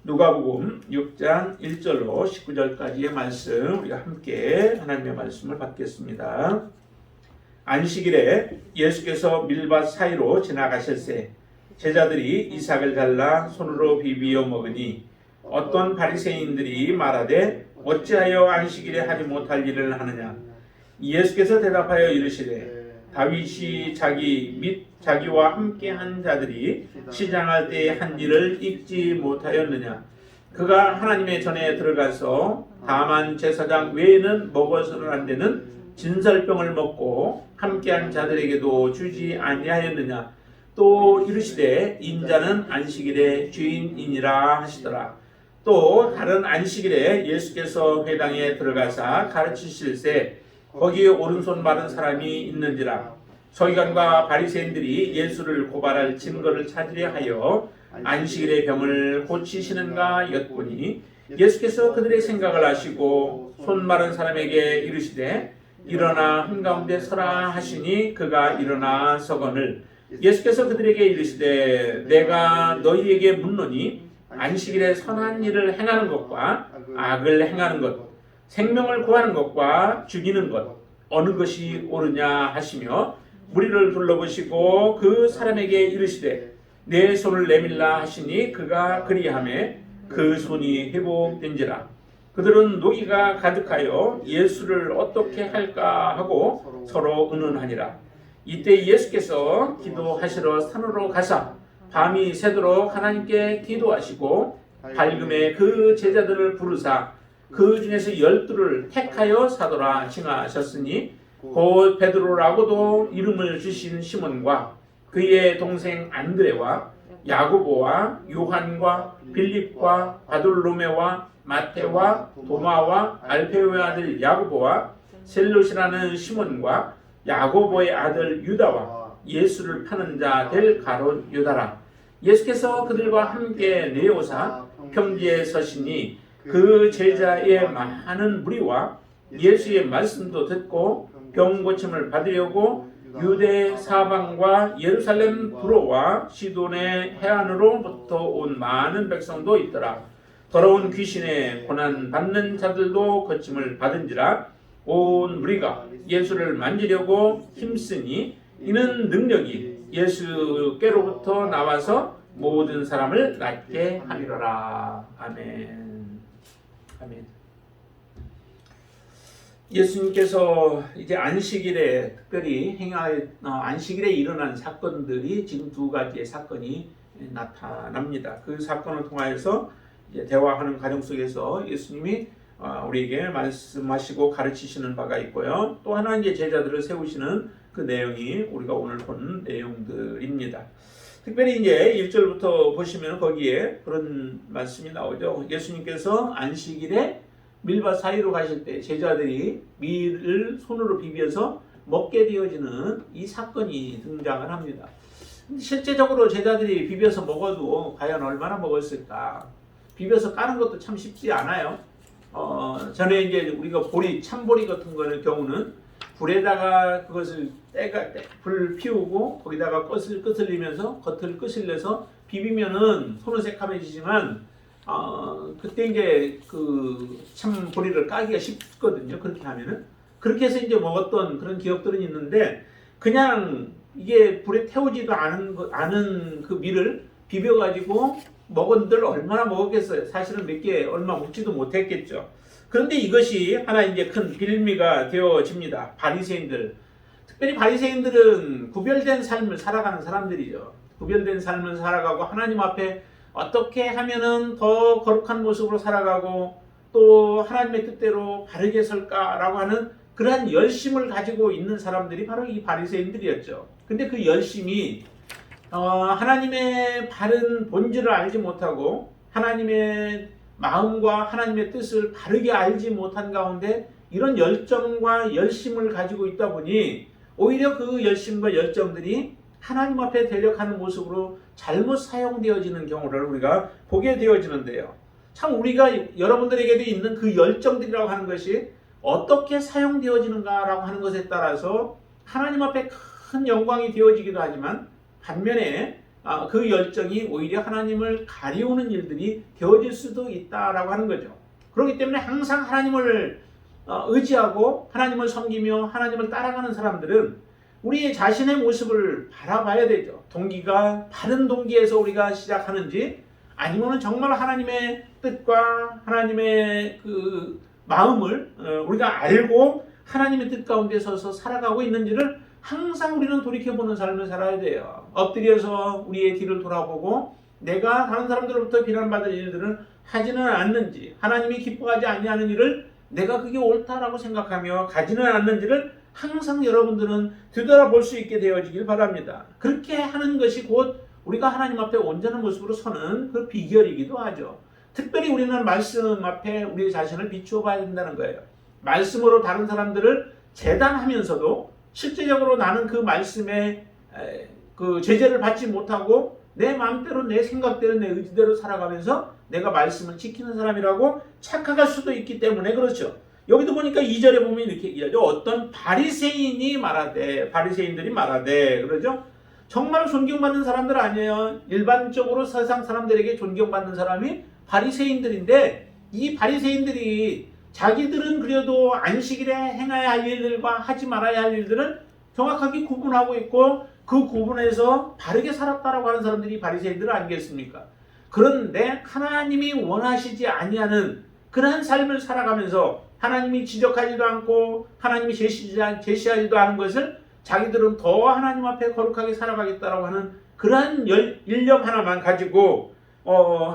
누가복음 6장 1절로 19절까지의 말씀 우리가 함께 하나님의 말씀을 받겠습니다. 안식일에 예수께서 밀밭 사이로 지나가실새 제자들이 이삭을 잘라 손으로 비비어 먹으니 어떤 바리새인들이 말하되 어찌하여 안식일에 하지 못할 일을 하느냐. 예수께서 대답하여 이르시되 다윗이 자기 및 자기와 함께한 자들이 시장할 때의 한 일을 잊지 못하였느냐. 그가 하나님의 전에 들어가서 다만 제사장 외에는 먹어서는 안 되는 진설병을 먹고 함께한 자들에게도 주지 아니하였느냐. 또 이르시되 인자는 안식일의 주인이니라 하시더라. 또 다른 안식일에 예수께서 회당에 들어가사 가르치실새 거기에 오른손 마른 사람이 있는지라. 서기관과 바리새인들이 예수를 고발할 증거를 찾으려 하여 안식일의 병을 고치시는가 엿보니 예수께서 그들의 생각을 아시고 손 마른 사람에게 이르시되 일어나 한가운데 서라 하시니 그가 일어나 서거늘. 예수께서 그들에게 이르시되 내가 너희에게 묻노니 안식일에 선한 일을 행하는 것과 악을 행하는 것, 생명을 구하는 것과 죽이는 것 어느 것이 옳으냐 하시며 무리를 둘러보시고 그 사람에게 이르시되 내 손을 내밀라 하시니 그가 그리하매 그 손이 회복된지라. 그들은 노기가 가득하여 예수를 어떻게 할까 하고 서로 의논하니라. 이때 예수께서 기도하시러 산으로 가사 밤이 새도록 하나님께 기도하시고 밝음에 그 제자들을 부르사 그 중에서 12를 택하여 사도라 칭하셨으니 곧 베드로라고도 이름을 주신 시몬과 그의 동생 안드레와 야고보와 요한과 빌립과 바돌로메와 마테와 도마와 알페오의 아들 야고보와 셀롯이라는 시몬과 야고보의 아들 유다와 예수를 파는 자 될 가롯 유다라. 예수께서 그들과 함께 내오사 평지에 서시니 그 제자의 많은 무리와 예수의 말씀도 듣고 병 고침을 받으려고 유대 사방과 예루살렘 두로와 시돈의 해안으로부터 온 많은 백성도 있더라. 더러운 귀신에 고난 받는 자들도 고침을 받은지라. 온 무리가 예수를 만지려고 힘쓰니 이는 능력이 예수께로부터 나와서 모든 사람을 낫게 하리라. 아멘. 아멘. 예수님께서 이제 안식일에 특별히 안식일에 일어난 사건들이 지금 두 가지의 사건이 나타납니다. 그 사건을 통하여서 이제 대화하는 과정 속에서 예수님이 우리에게 말씀하시고 가르치시는 바가 있고요. 또 하나 이제 제자들을 세우시는 그 내용이 우리가 오늘 본 내용들입니다. 특별히 이제 1절부터 보시면 거기에 그런 말씀이 나오죠. 예수님께서 안식일에 밀밭 사이로 가실 때 제자들이 밀을 손으로 비벼서 먹게 되어지는 이 사건이 등장을 합니다. 실제적으로 제자들이 비벼서 먹어도 과연 얼마나 먹었을까? 비벼서 까는 것도 참 쉽지 않아요. 전에 이제 우리가 보리, 참보리 같은 거는 경우는 불에다가 그것을 불 피우고 거기다가 끝을 끄슬리면서 겉을 끄슬려서 비비면은 손은색하면지지만 그때 이제 그 참보리를 까기가 쉽거든요. 그렇게 하면은 그렇게 해서 이제 먹었던 그런 기억들은 있는데 그냥 이게 불에 태우지도 않은 그 밀을 비벼가지고 먹은들 얼마나 먹었겠어요. 사실은 몇 개 얼마 먹지도 못했겠죠. 그런데 이것이 하나 이제 큰 빌미가 되어집니다. 바리새인들, 특별히 바리새인들은 구별된 삶을 살아가는 사람들이죠. 구별된 삶을 살아가고 하나님 앞에 어떻게 하면은 더 거룩한 모습으로 살아가고 또 하나님의 뜻대로 바르게 설까라고 하는 그러한 열심을 가지고 있는 사람들이 바로 이 바리새인들이었죠. 근데 그 열심이 하나님의 바른 본질을 알지 못하고 하나님의 마음과 하나님의 뜻을 바르게 알지 못한 가운데 이런 열정과 열심을 가지고 있다 보니 오히려 그 열심과 열정들이 하나님 앞에 대적하는 모습으로 잘못 사용되어지는 경우를 우리가 보게 되어지는데요. 참 우리가 여러분들에게도 있는 그 열정들이라고 하는 것이 어떻게 사용되어지는가라고 하는 것에 따라서 하나님 앞에 큰 영광이 되어지기도 하지만 반면에 그 열정이 오히려 하나님을 가리우는 일들이 되어질 수도 있다라고 하는 거죠. 그렇기 때문에 항상 하나님을 의지하고 하나님을 섬기며 하나님을 따라가는 사람들은 우리의 자신의 모습을 바라봐야 되죠. 동기가 바른 동기에서 우리가 시작하는지 아니면 정말 하나님의 뜻과 하나님의 그 마음을 우리가 알고 하나님의 뜻 가운데 서서 살아가고 있는지를 항상 우리는 돌이켜보는 삶을 살아야 돼요. 엎드려서 우리의 뒤를 돌아보고 내가 다른 사람들로부터 비난받을 일들은 하지는 않는지, 하나님이 기뻐하지 아니하는 일을 내가 그게 옳다라고 생각하며 가지는 않는지를 항상 여러분들은 되돌아볼 수 있게 되어지길 바랍니다. 그렇게 하는 것이 곧 우리가 하나님 앞에 온전한 모습으로 서는 그 비결이기도 하죠. 특별히 우리는 말씀 앞에 우리 자신을 비추어 봐야 된다는 거예요. 말씀으로 다른 사람들을 재단하면서도 실제적으로 나는 그 말씀에 그 제재를 받지 못하고 내 마음대로 내 생각대로 내 의지대로 살아가면서 내가 말씀을 지키는 사람이라고 착각할 수도 있기 때문에 그렇죠. 여기도 보니까 2절에 보면 이렇게 얘기하죠. 어떤 바리새인들이 말하되 그러죠. 정말 존경받는 사람들 아니에요. 일반적으로 세상 사람들에게 존경받는 사람이 바리새인들인데 이 바리새인들이 자기들은 그래도 안식일에 행해야 할 일들과 하지 말아야 할 일들을 정확하게 구분하고 있고 그 구분에서 바르게 살았다라고 하는 사람들이 바리새인들 아니겠습니까? 그런데 하나님이 원하시지 아니하는 그러한 삶을 살아가면서 하나님이 지적하지도 않고 하나님이 제시하지도 않은 것을 자기들은 더 하나님 앞에 거룩하게 살아가겠다라고 하는 그러한 일념 하나만 가지고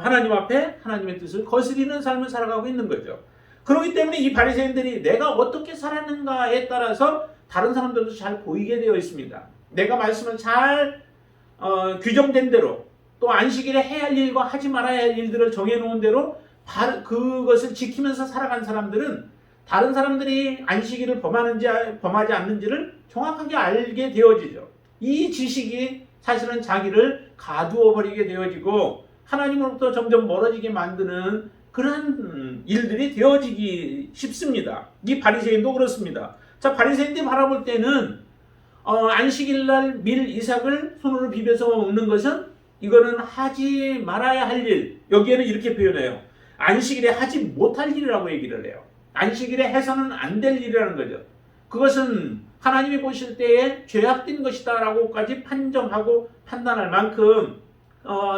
하나님 앞에 하나님의 뜻을 거스리는 삶을 살아가고 있는 거죠. 그렇기 때문에 이 바리새인들이 내가 어떻게 살았는가에 따라서 다른 사람들도 잘 보이게 되어 있습니다. 내가 말씀을 잘 규정된 대로 또 안식일에 해야 할 일과 하지 말아야 할 일들을 정해놓은 대로 그것을 지키면서 살아간 사람들은 다른 사람들이 안식일을 범하지 않는지를 정확하게 알게 되어지죠. 이 지식이 사실은 자기를 가두어 버리게 되어지고 하나님으로부터 점점 멀어지게 만드는 그러한 일들이 되어지기 쉽습니다. 이 바리새인도 그렇습니다. 자, 바리새인들이 바라볼 때는 안식일날 밀 이삭을 손으로 비벼서 먹는 것은 이거는 하지 말아야 할 일. 여기에는 이렇게 표현해요. 안식일에 하지 못할 일이라고 얘기를 해요. 안식일에 해서는 안 될 일이라는 거죠. 그것은 하나님이 보실 때에 죄악된 것이다 라고까지 판정하고 판단할 만큼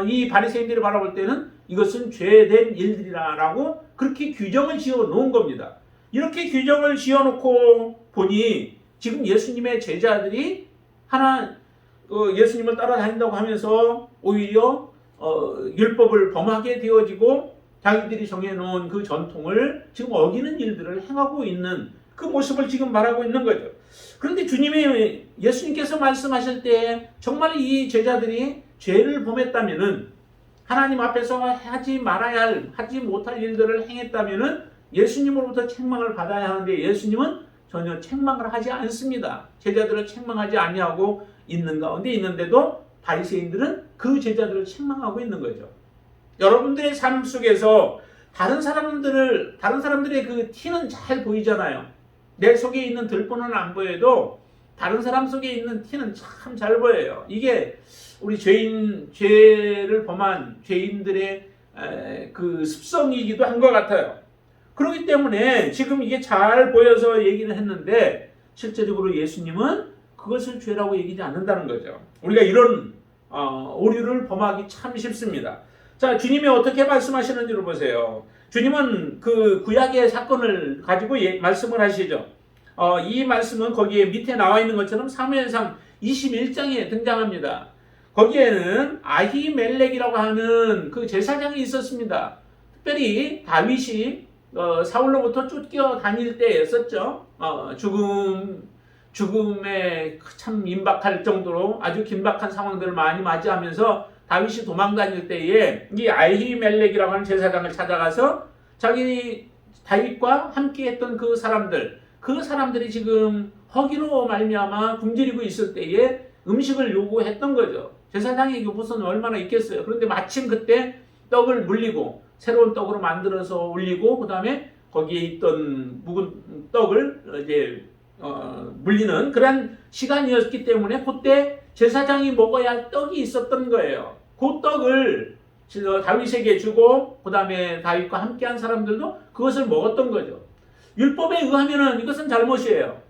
이 바리새인들이 바라볼 때는 이것은 죄된 일들이라고 그렇게 규정을 지어 놓은 겁니다. 이렇게 규정을 지어 놓고 보니 지금 예수님의 제자들이 예수님을 따라다닌다고 하면서 오히려 율법을 범하게 되어지고 자기들이 정해놓은 그 전통을 지금 어기는 일들을 행하고 있는 그 모습을 지금 말하고 있는 거죠. 그런데 예수님께서 말씀하실 때 정말 이 제자들이 죄를 범했다면은 하나님 앞에서 하지 못할 일들을 행했다면은 예수님으로부터 책망을 받아야 하는데 예수님은 전혀 책망을 하지 않습니다. 제자들을 책망하지 아니하고 있는 가운데 있는데도 바리새인들은 그 제자들을 책망하고 있는 거죠. 여러분들의 삶 속에서 다른 사람들의 그 티는 잘 보이잖아요. 내 속에 있는 들보는 안 보여도 다른 사람 속에 있는 티는 참 잘 보여요. 이게 우리 죄를 범한 죄인들의 그 습성이기도 한 것 같아요. 그렇기 때문에 지금 이게 잘 보여서 얘기를 했는데 실제적으로 예수님은 그것을 죄라고 얘기하지 않는다는 거죠. 우리가 이런 오류를 범하기 참 쉽습니다. 자, 주님이 어떻게 말씀하시는지를 보세요. 주님은 그 구약의 사건을 가지고 말씀을 하시죠. 이 말씀은 거기에 밑에 나와 있는 것처럼 사무엘상 21장에 등장합니다. 거기에는 아히멜렉이라고 하는 그 제사장이 있었습니다. 특별히 다윗이 사울로부터 쫓겨 다닐 때였었죠. 죽음에 참 임박할 정도로 아주 긴박한 상황들을 많이 맞이하면서 다윗이 도망 다닐 때에 이 아히멜렉이라고 하는 제사장을 찾아가서 자기 다윗과 함께 했던 그 사람들이 지금 허기로 말미암아 굶주리고 있을 때에 음식을 요구했던 거죠. 제사장에게 무슨 얼마나 있겠어요. 그런데 마침 그때 떡을 물리고 새로운 떡으로 만들어서 올리고 그 다음에 거기에 있던 묵은 떡을 이제 물리는 그런 시간이었기 때문에 그때 제사장이 먹어야 할 떡이 있었던 거예요. 그 떡을 다윗에게 주고 그 다음에 다윗과 함께한 사람들도 그것을 먹었던 거죠. 율법에 의하면은 이것은 잘못이에요.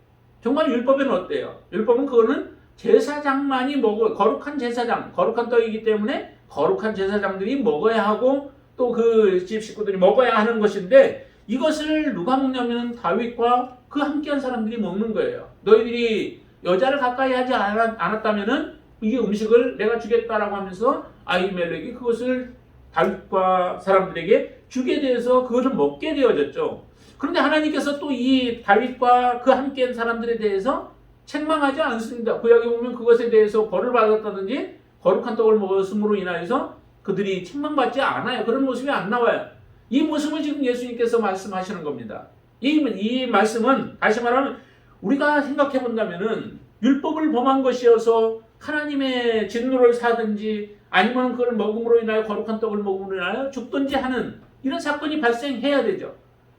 정말 율법에는 어때요? 율법은 그거는 제사장만이 먹어, 거룩한 제사장, 거룩한 떡이기 때문에 거룩한 제사장들이 먹어야 하고 또 그 집 식구들이 먹어야 하는 것인데, 이것을 누가 먹냐면 다윗과 그 함께한 사람들이 먹는 거예요. 너희들이 여자를 가까이 하지 않았다면은 이 음식을 내가 주겠다라고 하면서 아히멜렉이 그것을 다윗과 사람들에게 주게 돼서 그것을 먹게 되어졌죠. 그런데 하나님께서 또 이 다윗과 그 함께한 사람들에 대해서 책망하지 않습니다. 구약에 보면 그것에 대해서 벌을 받았다든지 거룩한 떡을 먹었음으로 인하여서 그들이 책망받지 않아요. 그런 모습이 안 나와요. 이 모습을 지금 예수님께서 말씀하시는 겁니다. 이 말씀은 다시 말하면 우리가 생각해 본다면은 율법을 범한 것이어서 하나님의 진노를 사든지 아니면 그걸 먹음으로 인하여 거룩한 떡을 먹음으로 인하여 죽든지 하는 이런 사건이 발생해야 되죠.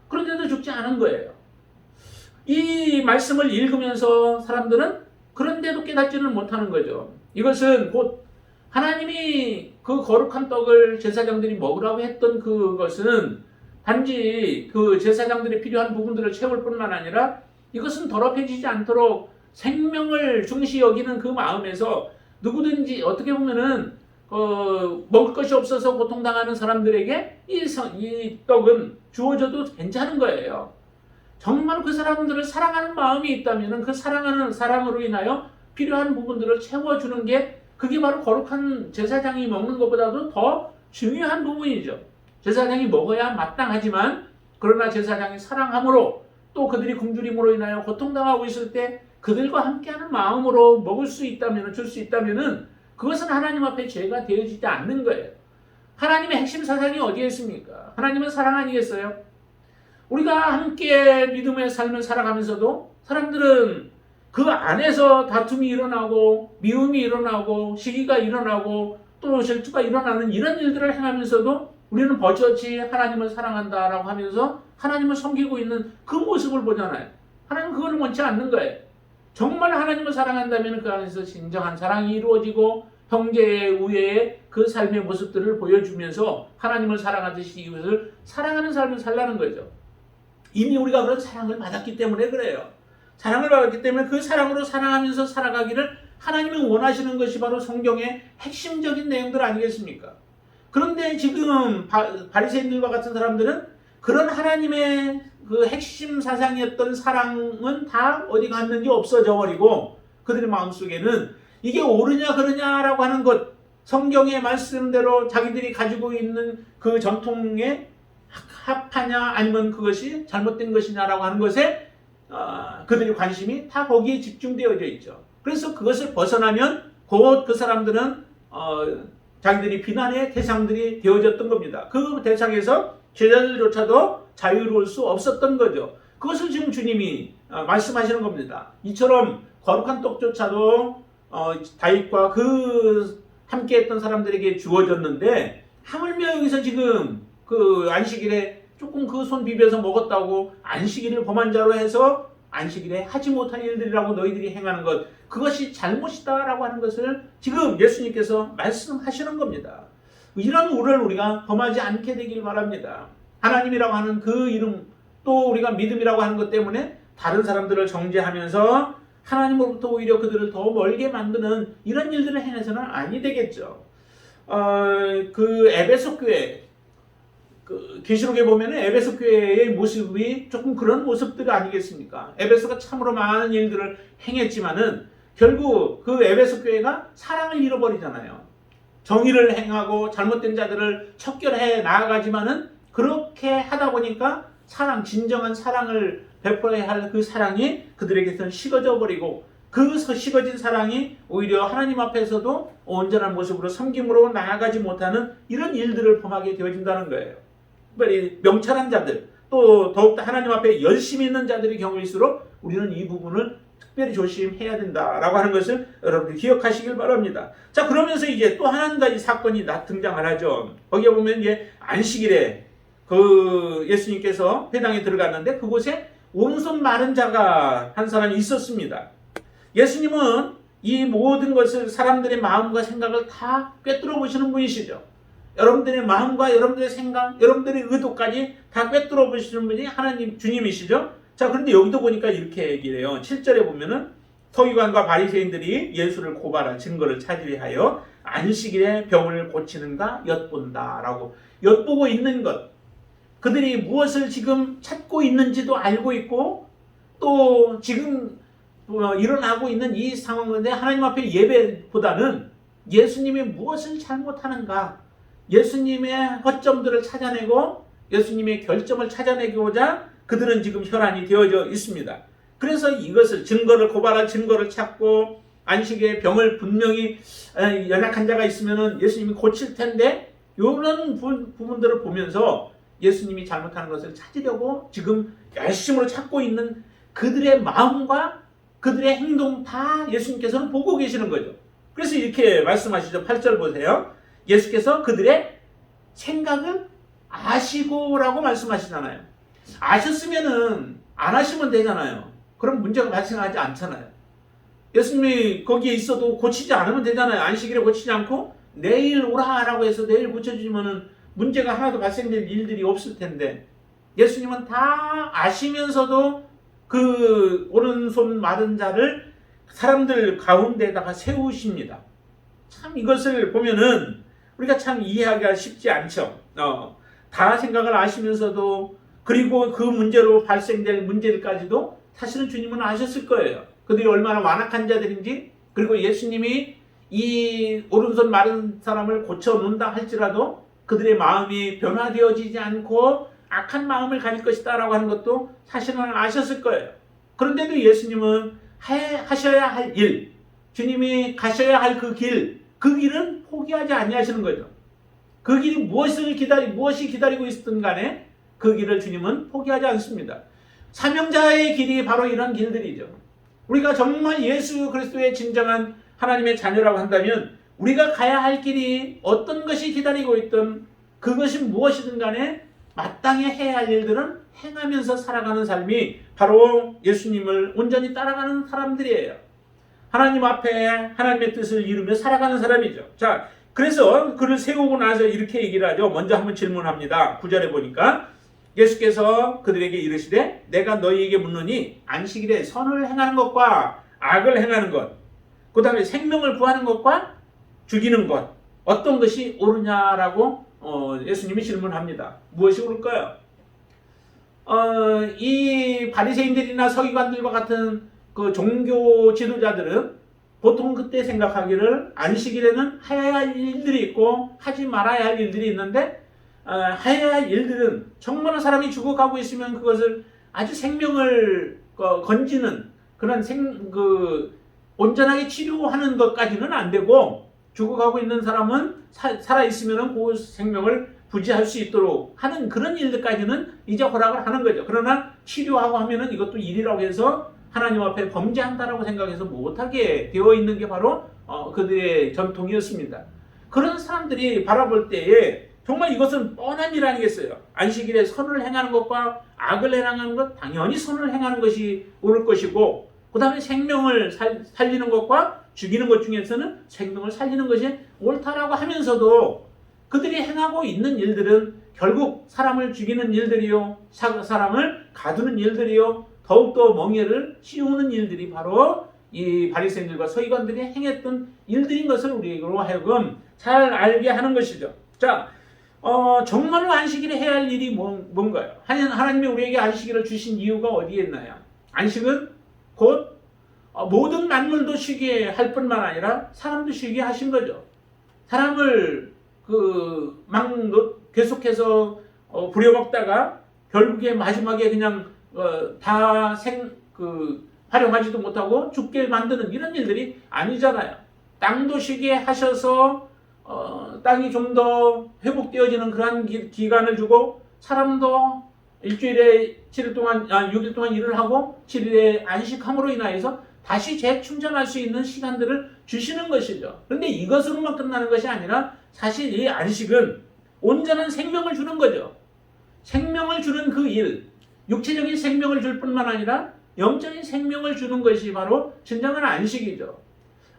그런데도 죽지 않은 거예요. 이 말씀을 읽으면서 사람들은 그런데도 깨닫지는 못하는 거죠. 이것은 곧 하나님이 그 거룩한 떡을 제사장들이 먹으라고 했던 그것은 단지 그 제사장들이 필요한 부분들을 채울 뿐만 아니라 이것은 더럽혀지지 않도록 생명을 중시 여기는 그 마음에서 누구든지 어떻게 보면은 먹을 것이 없어서 고통당하는 사람들에게 이 떡은 주어져도 괜찮은 거예요. 정말 그 사람들을 사랑하는 마음이 있다면 그 사랑하는 사랑으로 인하여 필요한 부분들을 채워주는 게 그게 바로 거룩한 제사장이 먹는 것보다도 더 중요한 부분이죠. 제사장이 먹어야 마땅하지만 그러나 제사장이 사랑함으로 또 그들이 굶주림으로 인하여 고통당하고 있을 때 그들과 함께하는 마음으로 먹을 수 있다면, 줄 수 있다면 그것은 하나님 앞에 죄가 되어지지 않는 거예요. 하나님의 핵심 사상이 어디에 있습니까? 하나님은 사랑 아니겠어요? 우리가 함께 믿음의 삶을 살아가면서도 사람들은 그 안에서 다툼이 일어나고 미움이 일어나고 시기가 일어나고 또 질투가 일어나는 이런 일들을 행하면서도 우리는 버젓이 하나님을 사랑한다라고 하면서 하나님을 섬기고 있는 그 모습을 보잖아요. 하나님은 그걸 원치 않는 거예요. 정말 하나님을 사랑한다면 그 안에서 진정한 사랑이 이루어지고 형제의 우애의 그 삶의 모습들을 보여주면서 하나님을 사랑하듯이 이것을 사랑하는 삶을 살라는 거죠. 이미 우리가 그런 사랑을 받았기 때문에 그래요. 사랑을 받았기 때문에 그 사랑으로 사랑하면서 살아가기를 하나님이 원하시는 것이 바로 성경의 핵심적인 내용들 아니겠습니까? 그런데 지금 바리새인들과 같은 사람들은 그런 하나님의 그 핵심 사상이었던 사랑은 다 어디 갔는지 없어져 버리고 그들의 마음속에는 이게 옳으냐 그러냐라고 하는 것, 성경의 말씀대로 자기들이 가지고 있는 그 전통에 합하냐 아니면 그것이 잘못된 것이냐라고 하는 것에 그들의 관심이 다 거기에 집중되어져 있죠. 그래서 그것을 벗어나면 곧 그 사람들은 자기들이 비난의 대상들이 되어졌던 겁니다. 그 대상에서 제자들조차도 자유로울 수 없었던 거죠. 그것을 지금 주님이 말씀하시는 겁니다. 이처럼 거룩한 떡조차도 다윗과 그 함께했던 사람들에게 주어졌는데 하물며 여기서 지금 그 안식일에 조금 그 손 비벼서 먹었다고 안식일을 범한 자로 해서 안식일에 하지 못한 일들이라고 너희들이 행하는 것, 그것이 잘못이다라고 하는 것을 지금 예수님께서 말씀하시는 겁니다. 이런 우를 우리가 범하지 않게 되길 바랍니다. 하나님이라고 하는 그 이름, 또 우리가 믿음이라고 하는 것 때문에 다른 사람들을 정죄하면서 하나님으로부터 오히려 그들을 더 멀게 만드는 이런 일들을 행해서는 아니 되겠죠. 그 에베소 교회, 그 계시록에 보면 에베소 교회의 모습이 조금 그런 모습들 아니겠습니까? 에베소가 참으로 많은 일들을 행했지만은 결국 그 에베소 교회가 사랑을 잃어버리잖아요. 정의를 행하고 잘못된 자들을 척결해 나아가지만은 그렇게 하다 보니까 사랑, 진정한 사랑을 베풀어야 할 그 사랑이 그들에게서는 식어져 버리고 그 식어진 사랑이 오히려 하나님 앞에서도 온전한 모습으로 섬김으로 나아가지 못하는 이런 일들을 범하게 되어진다는 거예요. 특별히 명철한 자들, 또 더욱더 하나님 앞에 열심히 있는 자들의 경우일수록 우리는 이 부분을 특별히 조심해야 된다라고 하는 것을 여러분들 기억하시길 바랍니다. 자, 그러면서 이제 또 한 가지 사건이 등장을 하죠. 거기에 보면 이제 안식일에 그 예수님께서 회당에 들어갔는데 그곳에 오른손 마른 자가 한 사람이 있었습니다. 예수님은 이 모든 것을 사람들의 마음과 생각을 다 꿰뚫어 보시는 분이시죠. 여러분들의 마음과 여러분들의 생각, 여러분들의 의도까지 다 꿰뚫어 보시는 분이 하나님 주님이시죠. 자, 그런데 여기도 보니까 이렇게 얘기를 해요. 7절에 보면은 서기관과 바리새인들이 예수를 고발할 증거를 찾으려 하여 안식일에 병을 고치는가 엿본다라고 엿보고 있는 것. 그들이 무엇을 지금 찾고 있는지도 알고 있고 또 지금 일어나고 있는 이 상황인데 하나님 앞에 예배보다는 예수님이 무엇을 잘못하는가, 예수님의 허점들을 찾아내고 예수님의 결점을 찾아내고자 그들은 지금 혈안이 되어져 있습니다. 그래서 이것을 증거를 고발할 증거를 찾고 안식의 병을 분명히 연약한 자가 있으면 예수님이 고칠 텐데 이런 부분들을 보면서 예수님이 잘못하는 것을 찾으려고 지금 열심으로 찾고 있는 그들의 마음과 그들의 행동 다 예수님께서는 보고 계시는 거죠. 그래서 이렇게 말씀하시죠. 8절 보세요. 예수께서 그들의 생각을 아시고라고 말씀하시잖아요. 아셨으면은 안 하시면 되잖아요. 그럼 문제가 발생하지 않잖아요. 예수님이 거기에 있어도 고치지 않으면 되잖아요. 안식일에 고치지 않고 내일 오라라고 해서 내일 고쳐주면은 문제가 하나도 발생될 일들이 없을 텐데 예수님은 다 아시면서도 그 오른손 마른 자를 사람들 가운데다가 세우십니다. 참 이것을 보면은 우리가 참 이해하기가 쉽지 않죠. 다 생각을 아시면서도 그리고 그 문제로 발생될 문제들까지도 사실은 주님은 아셨을 거예요. 그들이 얼마나 완악한 자들인지, 그리고 예수님이 이 오른손 마른 사람을 고쳐놓는다 할지라도 그들의 마음이 변화되어지지 않고 악한 마음을 가질 것이다 라고 하는 것도 사실은 아셨을 거예요. 그런데도 예수님은 하셔야 할 일, 주님이 가셔야 할 그 길은 포기하지 아니하시는 거죠. 그 길이 무엇이 기다리고 있었든 간에 그 길을 주님은 포기하지 않습니다. 사명자의 길이 바로 이런 길들이죠. 우리가 정말 예수 그리스도의 진정한 하나님의 자녀라고 한다면 우리가 가야 할 길이 어떤 것이 기다리고 있든 그것이 무엇이든 간에 마땅히 해야 할 일들은 행하면서 살아가는 삶이 바로 예수님을 온전히 따라가는 사람들이에요. 하나님 앞에 하나님의 뜻을 이루며 살아가는 사람이죠. 자, 그래서 그를 세우고 나서 이렇게 얘기를 하죠. 먼저 한번 질문합니다. 9절에 보니까 예수께서 그들에게 이르시되 내가 너희에게 묻노니 안식일에 선을 행하는 것과 악을 행하는 것, 그 다음에 생명을 구하는 것과 죽이는 것, 어떤 것이 옳으냐라고 예수님이 질문합니다. 무엇이 옳을까요? 이 바리새인들이나 서기관들과 같은 그 종교 지도자들은 보통 그때 생각하기를 안식일에는 해야 할 일들이 있고 하지 말아야 할 일들이 있는데 해야 할 일들은 정말 사람이 죽어가고 있으면 그것을 아주 생명을 건지는 그런 온전하게 치료하는 것까지는 안 되고 죽어가고 있는 사람은 살아있으면 그 생명을 부지할 수 있도록 하는 그런 일들까지는 이제 허락을 하는 거죠. 그러나 치료하고 하면은 이것도 일이라고 해서 하나님 앞에 범죄한다라고 생각해서 못하게 되어 있는 게 바로 그들의 전통이었습니다. 그런 사람들이 바라볼 때에 정말 이것은 뻔한 일 아니겠어요? 안식일에 선을 행하는 것과 악을 행하는 것, 당연히 선을 행하는 것이 옳을 것이고 그 다음에 생명을 살리는 것과 죽이는 것 중에서는 생명을 살리는 것이 옳다라고 하면서도 그들이 행하고 있는 일들은 결국 사람을 죽이는 일들이요, 사람을 가두는 일들이요, 더욱더 멍에를 씌우는 일들이 바로 이 바리새인들과 서기관들이 행했던 일들인 것을 우리로 하여금 잘 알게 하는 것이죠. 자, 정말로 안식일에 해야 할 일이 뭔가요? 하나님이 우리에게 안식일을 주신 이유가 어디에 있나요? 안식은 곧 모든 만물도 쉬게 할 뿐만 아니라 사람도 쉬게 하신 거죠. 사람을 계속해서 부려먹다가 결국에 마지막에 그냥 활용하지도 못하고 죽게 만드는 이런 일들이 아니잖아요. 땅도 쉬게 하셔서 땅이 좀 더 회복되어지는 그런 기간을 주고 사람도 일주일에 7일 동안 6일 동안 일을 하고 7일에 안식함으로 인하여서 다시 재충전할 수 있는 시간들을 주시는 것이죠. 그런데 이것으로만 끝나는 것이 아니라 사실 이 안식은 온전한 생명을 주는 거죠. 생명을 주는 그 일, 육체적인 생명을 줄 뿐만 아니라 영적인 생명을 주는 것이 바로 진정한 안식이죠.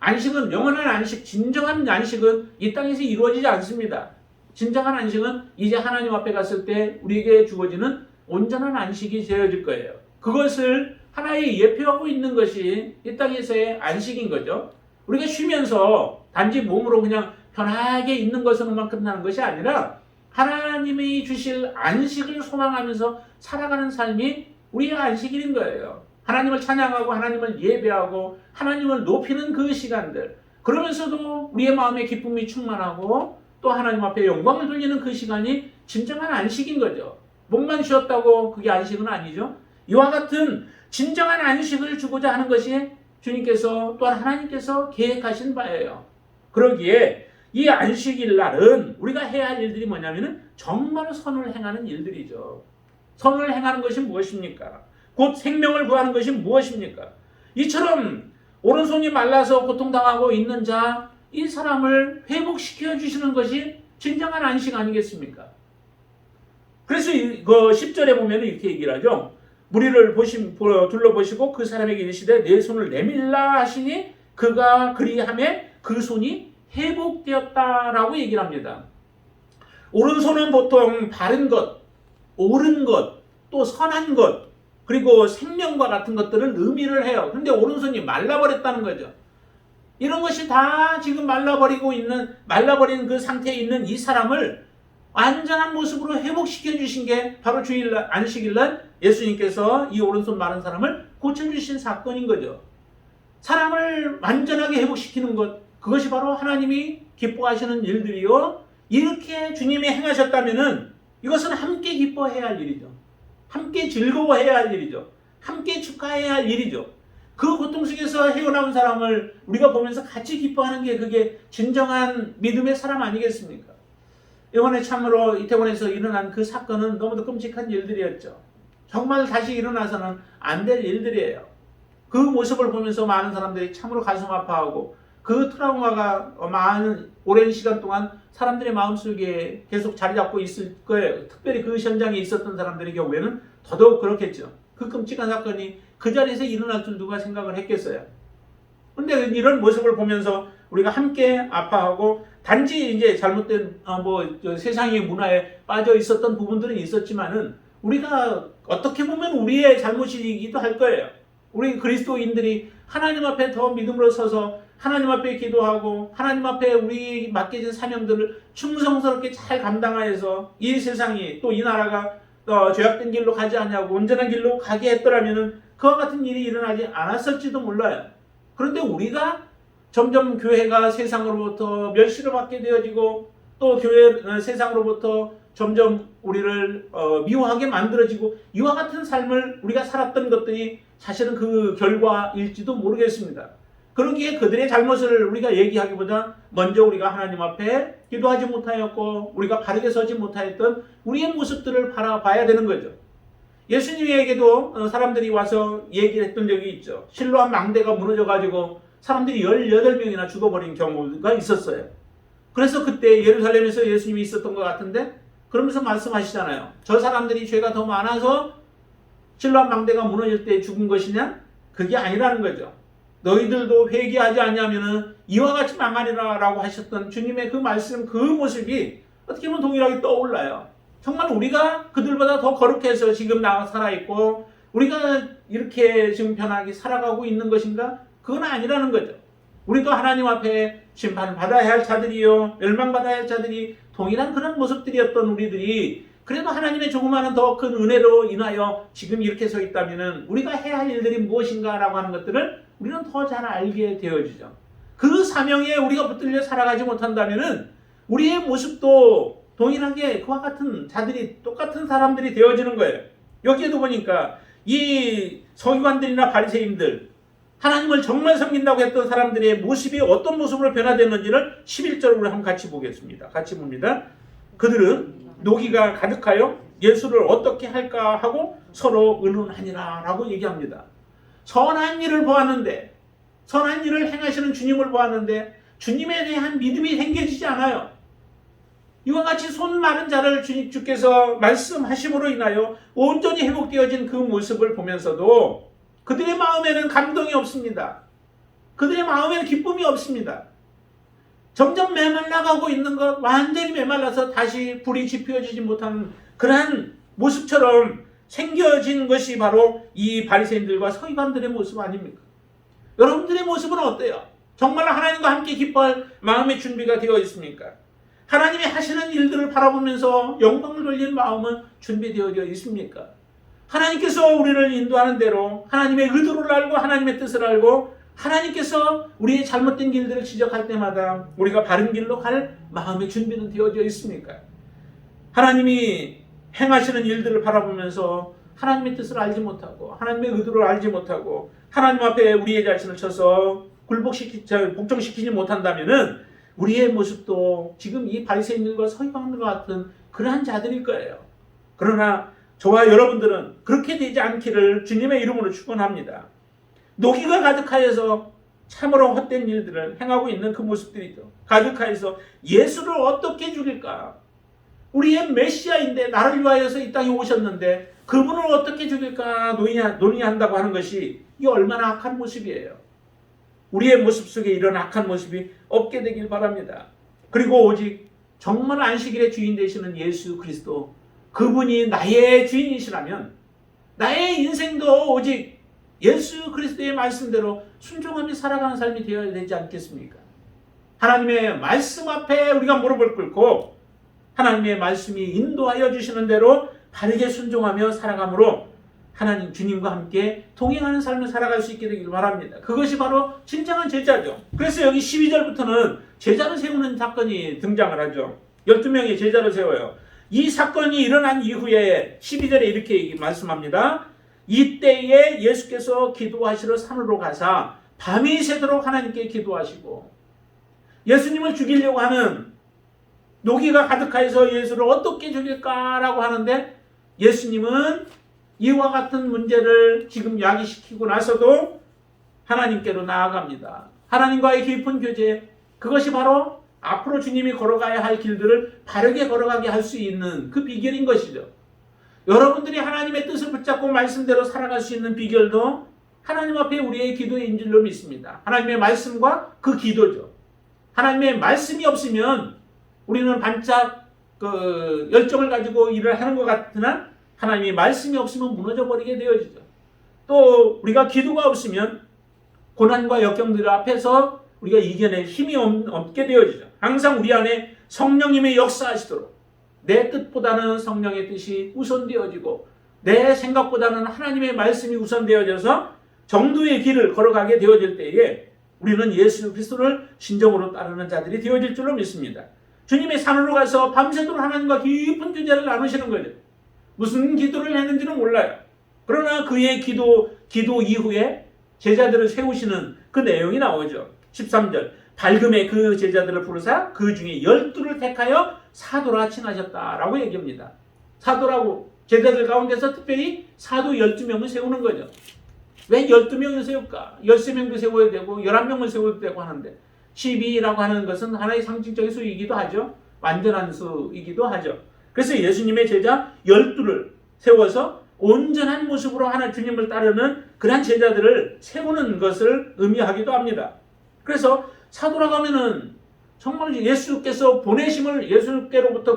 안식은 영원한 안식, 진정한 안식은 이 땅에서 이루어지지 않습니다. 진정한 안식은 이제 하나님 앞에 갔을 때 우리에게 주어지는 온전한 안식이 되어질 거예요. 그것을 하나의 예표하고 있는 것이 이 땅에서의 안식인 거죠. 우리가 쉬면서 단지 몸으로 그냥 편하게 있는 것으로만 끝나는 것이 아니라 하나님이 주실 안식을 소망하면서 살아가는 삶이 우리의 안식일인 거예요. 하나님을 찬양하고 하나님을 예배하고 하나님을 높이는 그 시간들, 그러면서도 우리의 마음에 기쁨이 충만하고 또 하나님 앞에 영광을 돌리는 그 시간이 진정한 안식인 거죠. 몸만 쉬었다고 그게 안식은 아니죠. 이와 같은 진정한 안식을 주고자 하는 것이 주님께서 또한 하나님께서 계획하신 바예요. 그러기에 이 안식일 날은 우리가 해야 할 일들이 뭐냐면은 정말 선을 행하는 일들이죠. 선을 행하는 것이 무엇입니까? 곧 생명을 구하는 것이 무엇입니까? 이처럼 오른손이 말라서 고통당하고 있는 자, 이 사람을 회복시켜 주시는 것이 진정한 안식 아니겠습니까? 그래서 그 10절에 보면 이렇게 얘기를 하죠. 무리를 둘러보시고 그 사람에게 이르시되 내 손을 내밀라 하시니 그가 그리하매 그 손이 회복되었다라고 얘기를 합니다. 오른손은 보통 바른 것, 옳은 것, 또 선한 것, 그리고 생명과 같은 것들을 의미를 해요. 그런데 오른손이 말라버렸다는 거죠. 이런 것이 다 지금 말라버린 그 상태에 있는 이 사람을 완전한 모습으로 회복시켜 주신 게 바로 주일날, 안식일날 예수님께서 이 오른손 마른 사람을 고쳐주신 사건인 거죠. 사람을 완전하게 회복시키는 것, 그것이 바로 하나님이 기뻐하시는 일들이요. 이렇게 주님이 행하셨다면은 이것은 함께 기뻐해야 할 일이죠. 함께 즐거워해야 할 일이죠. 함께 축하해야 할 일이죠. 그 고통 속에서 헤어나온 사람을 우리가 보면서 같이 기뻐하는 게 그게 진정한 믿음의 사람 아니겠습니까? 이번에 참으로 이태원에서 일어난 그 사건은 너무도 끔찍한 일들이었죠. 정말 다시 일어나서는 안 될 일들이에요. 그 모습을 보면서 많은 사람들이 참으로 가슴 아파하고 그 트라우마가 많은 오랜 시간 동안 사람들의 마음속에 계속 자리 잡고 있을 거예요. 특별히 그 현장에 있었던 사람들의 경우에는 더더욱 그렇겠죠. 그 끔찍한 사건이 그 자리에서 일어날 줄 누가 생각을 했겠어요. 그런데 이런 모습을 보면서 우리가 함께 아파하고 단지 이제 잘못된 세상의 문화에 빠져 있었던 부분들은 있었지만은 우리가 어떻게 보면 우리의 잘못이기도 할 거예요. 우리 그리스도인들이 하나님 앞에 더 믿음으로 서서 하나님 앞에 기도하고 하나님 앞에 우리 맡겨진 사명들을 충성스럽게 잘 감당하여서 이 세상이 또 이 나라가 죄악된 길로 가지 않냐고 온전한 길로 가게 했더라면은 그와 같은 일이 일어나지 않았을지도 몰라요. 그런데 우리가 점점 교회가 세상으로부터 멸시를 받게 되어지고 또 세상으로부터 점점 우리를 미워하게 만들어지고 이와 같은 삶을 우리가 살았던 것들이 사실은 그 결과일지도 모르겠습니다. 그러기에 그들의 잘못을 우리가 얘기하기보다 먼저 우리가 하나님 앞에 기도하지 못하였고 우리가 바르게 서지 못하였던 우리의 모습들을 바라봐야 되는 거죠. 예수님에게도 사람들이 와서 얘기를 했던 적이 있죠. 실로암 망대가 무너져가지고 사람들이 18명이나 죽어버린 경우가 있었어요. 그래서 그때 예루살렘에서 예수님이 있었던 것 같은데 그러면서 말씀하시잖아요. 저 사람들이 죄가 더 많아서 실로암 망대가 무너질 때 죽은 것이냐? 그게 아니라는 거죠. 너희들도 회개하지 않냐면은 이와 같이 망하리라 라고 하셨던 주님의 그 말씀, 그 모습이 어떻게 보면 동일하게 떠올라요. 정말 우리가 그들보다 더 거룩해서 지금 살아있고 우리가 이렇게 지금 편하게 살아가고 있는 것인가? 그건 아니라는 거죠. 우리도 하나님 앞에 심판을 받아야 할 자들이요, 멸망받아야 할 자들이 동일한 그런 모습들이었던 우리들이 그래도 하나님의 조그마한 더 큰 은혜로 인하여 지금 이렇게 서 있다면은 우리가 해야 할 일들이 무엇인가라고 하는 것들을 우리는 더 잘 알게 되어지죠. 그 사명에 우리가 붙들려 살아가지 못한다면은 우리의 모습도 동일하게 그와 같은 자들이 똑같은 사람들이 되어지는 거예요. 여기에도 보니까 이 서기관들이나 바리새인들 하나님을 정말 섬긴다고 했던 사람들의 모습이 어떤 모습으로 변화됐는지를 11절을 우리 한번 같이 보겠습니다. 같이 봅니다. 그들은 노기가 가득하여 예수를 어떻게 할까 하고 서로 의논하니라 라고 얘기합니다. 선한 일을 보았는데, 선한 일을 행하시는 주님을 보았는데 주님에 대한 믿음이 생겨지지 않아요. 이와 같이 손 마른 자를 주께서 말씀하심으로 인하여 온전히 회복되어진 그 모습을 보면서도 그들의 마음에는 감동이 없습니다. 그들의 마음에는 기쁨이 없습니다. 점점 메말라가고 있는 것, 완전히 메말라서 다시 불이 지펴지지 못하는 그러한 모습처럼 생겨진 것이 바로 이 바리새인들과 서기관들의 모습 아닙니까? 여러분들의 모습은 어때요? 정말 하나님과 함께 기뻐할 마음의 준비가 되어 있습니까? 하나님이 하시는 일들을 바라보면서 영광을 돌리는 마음은 준비되어 있습니까? 하나님께서 우리를 인도하는 대로 하나님의 의도를 알고 하나님의 뜻을 알고 하나님께서 우리의 잘못된 길들을 지적할 때마다 우리가 바른 길로 갈 마음의 준비는 되어져 있습니까? 하나님이 행하시는 일들을 바라보면서 하나님의 뜻을 알지 못하고 하나님의 의도를 알지 못하고 하나님 앞에 우리의 자신을 쳐서 복종시키지 못한다면은 우리의 모습도 지금 이 바리새인들과 서기관들과 같은 그러한 자들일 거예요. 그러나 저와 여러분들은 그렇게 되지 않기를 주님의 이름으로 축원합니다. 노기가 가득하여서 참으로 헛된 일들을 행하고 있는 그 모습들이죠. 가득하여서 예수를 어떻게 죽일까? 우리의 메시아인데 나를 위하여서 이 땅에 오셨는데 그분을 어떻게 죽일까 논의한다고 하는 것이 이 얼마나 악한 모습이에요. 우리의 모습 속에 이런 악한 모습이 없게 되길 바랍니다. 그리고 오직 정말 안식일의 주인 되시는 예수 그리스도, 그분이 나의 주인이시라면 나의 인생도 오직 예수 그리스도의 말씀대로 순종하며 살아가는 삶이 되어야 되지 않겠습니까? 하나님의 말씀 앞에 우리가 무릎을 꿇고 하나님의 말씀이 인도하여 주시는 대로 바르게 순종하며 살아감으로 하나님 주님과 함께 동행하는 삶을 살아갈 수 있게 되길 바랍니다. 그것이 바로 진정한 제자죠. 그래서 여기 12절부터는 제자를 세우는 사건이 등장을 하죠. 12명의 제자를 세워요. 이 사건이 일어난 이후에 12절에 이렇게 말씀합니다. 이때에 예수께서 기도하시러 산으로 가사 밤이 새도록 하나님께 기도하시고, 예수님을 죽이려고 하는 노기가 가득하여서 예수를 어떻게 죽일까라고 하는데 예수님은 이와 같은 문제를 지금 야기시키고 나서도 하나님께로 나아갑니다. 하나님과의 깊은 교제, 그것이 바로 앞으로 주님이 걸어가야 할 길들을 바르게 걸어가게 할 수 있는 그 비결인 것이죠. 여러분들이 하나님의 뜻을 붙잡고 말씀대로 살아갈 수 있는 비결도 하나님 앞에 우리의 기도의 인줄로 믿습니다. 하나님의 말씀과 그 기도죠. 하나님의 말씀이 없으면 우리는 반짝 열정을 가지고 일을 하는 것 같으나 하나님의 말씀이 없으면 무너져 버리게 되어지죠. 또 우리가 기도가 없으면 고난과 역경들 앞에서 우리가 이겨낼 힘이 없게 되어지죠. 항상 우리 안에 성령님의 역사하시도록 내 뜻보다는 성령의 뜻이 우선되어지고 내 생각보다는 하나님의 말씀이 우선되어져서 정도의 길을 걸어가게 되어질 때에 우리는 예수 그리스도를 진정으로 따르는 자들이 되어질 줄로 믿습니다. 주님의 산으로 가서 밤새도록 하나님과 깊은 교제를 나누시는 거죠. 무슨 기도를 했는지는 몰라요. 그러나 그의 기도 이후에 제자들을 세우시는 그 내용이 나오죠. 13절, 밝음에 그 제자들을 부르사 그 중에 12를 택하여 사도라 칭하셨다라고 얘기합니다. 사도라고, 제자들 가운데서 특별히 사도 12명을 세우는 거죠. 왜 12명을 세울까? 13명도 세워야 되고 11명을 세워도 되고 하는데 12라고 하는 것은 하나의 상징적인 수이기도 하죠. 완전한 수이기도 하죠. 그래서 예수님의 제자 12를 세워서 온전한 모습으로 하나 주님을 따르는 그러한 제자들을 세우는 것을 의미하기도 합니다. 그래서 사도라고 하면은 정말 예수께로부터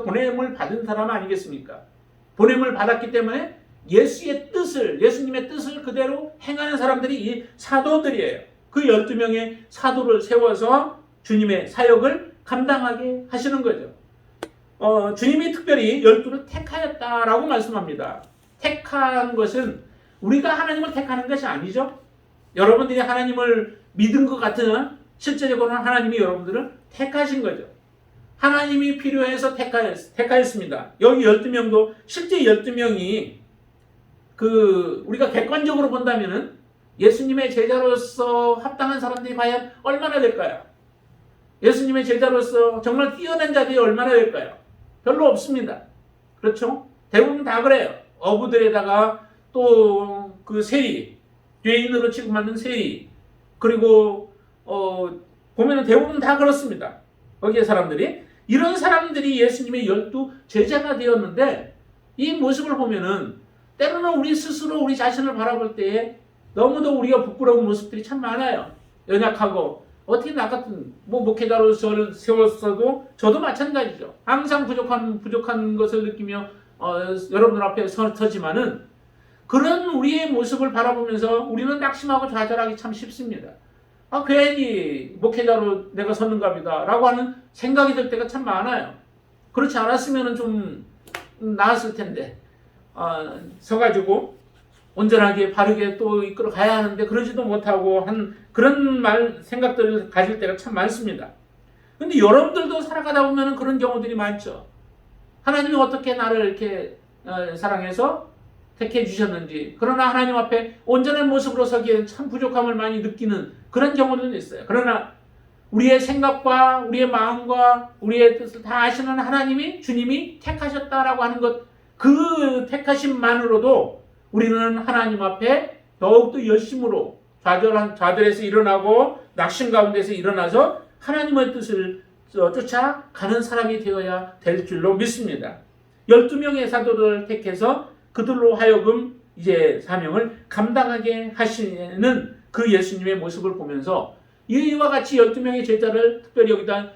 보냄을 받은 사람 아니겠습니까? 보냄을 받았기 때문에 예수님의 뜻을 그대로 행하는 사람들이 이 사도들이에요. 그 12명의 사도를 세워서 주님의 사역을 감당하게 하시는 거죠. 주님이 특별히 12를 택하였다라고 말씀합니다. 택한 것은 우리가 하나님을 택하는 것이 아니죠. 여러분들이 하나님을 믿은 것 같으나 실제적으로는 하나님이 여러분들을 택하신 거죠. 하나님이 필요해서 택하였습니다. 여기 12명도 실제 12명이 우리가 객관적으로 본다면은 예수님의 제자로서 합당한 사람들이 과연 얼마나 될까요? 예수님의 제자로서 정말 뛰어난 자들이 얼마나 될까요? 별로 없습니다. 그렇죠? 대부분 다 그래요. 어부들에다가 또 그 세리, 죄인으로 취급받는 세리, 그리고 보면은 대부분 다 그렇습니다. 거기에 사람들이, 이런 사람들이 예수님의 12 제자가 되었는데 이 모습을 보면은 때로는 우리 스스로 우리 자신을 바라볼 때에 너무도 우리가 부끄러운 모습들이 참 많아요. 연약하고 어떻게 나 같은 목회자로 저를 세웠어도 저도 마찬가지죠. 항상 부족한 것을 느끼며 여러분들 앞에 서지만은 그런 우리의 모습을 바라보면서 우리는 낙심하고 좌절하기 참 쉽습니다. 괜히 목회자로 내가 섰는갑니다 라고 하는 생각이 들 때가 참 많아요. 그렇지 않았으면 좀 나았을 텐데 서가지고 온전하게 바르게 또 이끌어 가야 하는데 그러지도 못하고 한 그런 생각들을 가질 때가 참 많습니다. 근데 여러분들도 살아가다 보면 그런 경우들이 많죠. 하나님이 어떻게 나를 이렇게 사랑해서 택해 주셨는지, 그러나 하나님 앞에 온전한 모습으로 서기에는 참 부족함을 많이 느끼는 그런 경우들도 있어요. 그러나 우리의 생각과 우리의 마음과 우리의 뜻을 다 아시는 하나님이, 주님이 택하셨다라고 하는 것, 그 택하심만으로도 우리는 하나님 앞에 더욱더 열심으로 좌절에서 일어나고 낙심 가운데서 일어나서 하나님의 뜻을 쫓아가는 사람이 되어야 될 줄로 믿습니다. 12명의 사도를 택해서 그들로 하여금 이제 사명을 감당하게 하시는 그 예수님의 모습을 보면서 이와 같이 12명의 제자를 특별히 여기다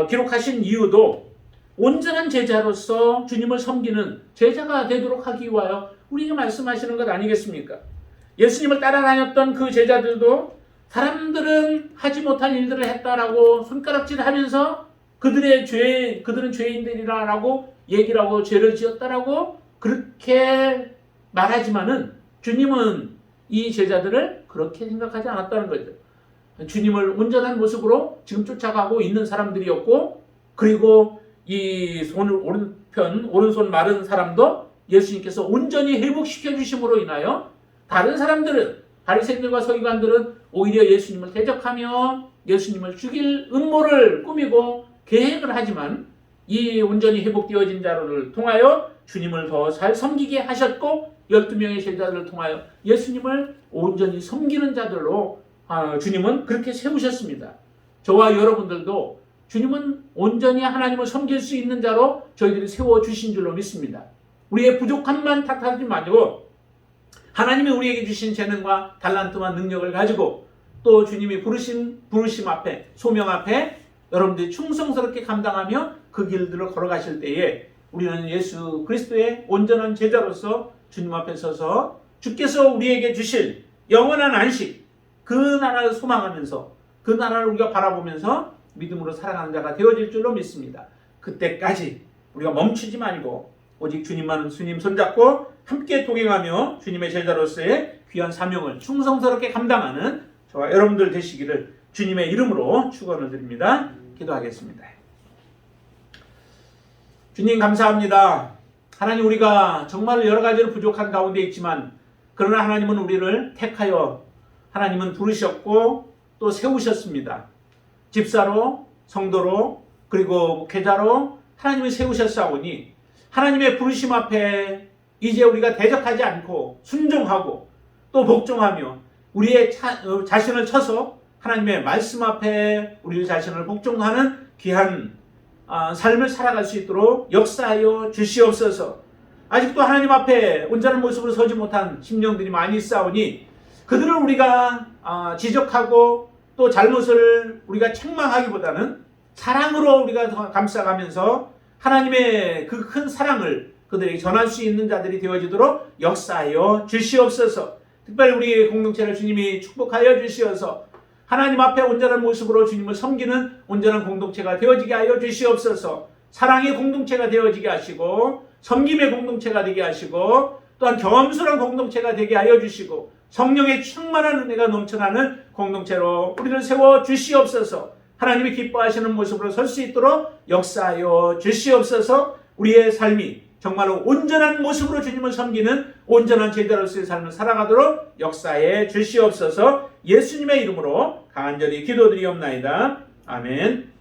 기록하신 이유도 온전한 제자로서 주님을 섬기는 제자가 되도록 하기 위하여 우리에게 말씀하시는 것 아니겠습니까? 예수님을 따라다녔던 그 제자들도 사람들은 하지 못할 일들을 했다라고 손가락질하면서 그들은 죄인들이라고 얘기를 하고 죄를 지었다라고 그렇게 말하지만은 주님은 이 제자들을 그렇게 생각하지 않았다는 거죠. 주님을 온전한 모습으로 지금 쫓아가고 있는 사람들이었고, 그리고 이 오른손 마른 사람도 예수님께서 온전히 회복시켜 주심으로 인하여 다른 사람들은, 바리새인들과 서기관들은 오히려 예수님을 대적하며 예수님을 죽일 음모를 꾸미고 계획을 하지만 이 온전히 회복되어진 자를 통하여 주님을 더 잘 섬기게 하셨고 12명의 제자들을 통하여 예수님을 온전히 섬기는 자들로 주님은 그렇게 세우셨습니다. 저와 여러분들도 주님은 온전히 하나님을 섬길 수 있는 자로 저희들이 세워주신 줄로 믿습니다. 우리의 부족함만 탓하지 마시고 하나님이 우리에게 주신 재능과 달란트와 능력을 가지고 또 주님이 부르심 앞에, 소명 앞에 여러분들이 충성스럽게 감당하며 그 길들을 걸어가실 때에 우리는 예수 그리스도의 온전한 제자로서 주님 앞에 서서 주께서 우리에게 주실 영원한 안식, 그 나라를 소망하면서 그 나라를 우리가 바라보면서 믿음으로 살아가는 자가 되어질 줄로 믿습니다. 그때까지 우리가 멈추지 말고 오직 주님 손잡고 함께 동행하며 주님의 제자로서의 귀한 사명을 충성스럽게 감당하는 저와 여러분들 되시기를 주님의 이름으로 축원을 드립니다. 기도하겠습니다. 주님 감사합니다. 하나님, 우리가 정말 여러 가지로 부족한 가운데 있지만 그러나 하나님은 우리를 택하여 하나님은 부르셨고 또 세우셨습니다. 집사로, 성도로, 그리고 목회자로 하나님이 세우셨사오니 하나님의 부르심 앞에 이제 우리가 대적하지 않고 순종하고 또 복종하며 우리의 자신을 쳐서 하나님의 말씀 앞에 우리 자신을 복종하는 귀한 삶을 살아갈 수 있도록 역사하여 주시옵소서. 아직도 하나님 앞에 온전한 모습으로 서지 못한 심령들이 많이 있사오니 그들을 우리가 지적하고 또 잘못을 우리가 책망하기보다는 사랑으로 우리가 감싸가면서 하나님의 그 큰 사랑을 그들에게 전할 수 있는 자들이 되어지도록 역사하여 주시옵소서. 특별히 우리 공동체를 주님이 축복하여 주시어서 하나님 앞에 온전한 모습으로 주님을 섬기는 온전한 공동체가 되어지게 하여 주시옵소서. 사랑의 공동체가 되어지게 하시고 섬김의 공동체가 되게 하시고 또한 겸손한 공동체가 되게 하여 주시고 성령의 충만한 은혜가 넘쳐나는 공동체로 우리를 세워 주시옵소서. 하나님이 기뻐하시는 모습으로 설 수 있도록 역사하여 주시옵소서. 우리의 삶이 정말로 온전한 모습으로 주님을 섬기는 온전한 제자로서의 삶을 살아가도록 역사해 주시옵소서. 예수님의 이름으로 간절히 기도드리옵나이다. 아멘.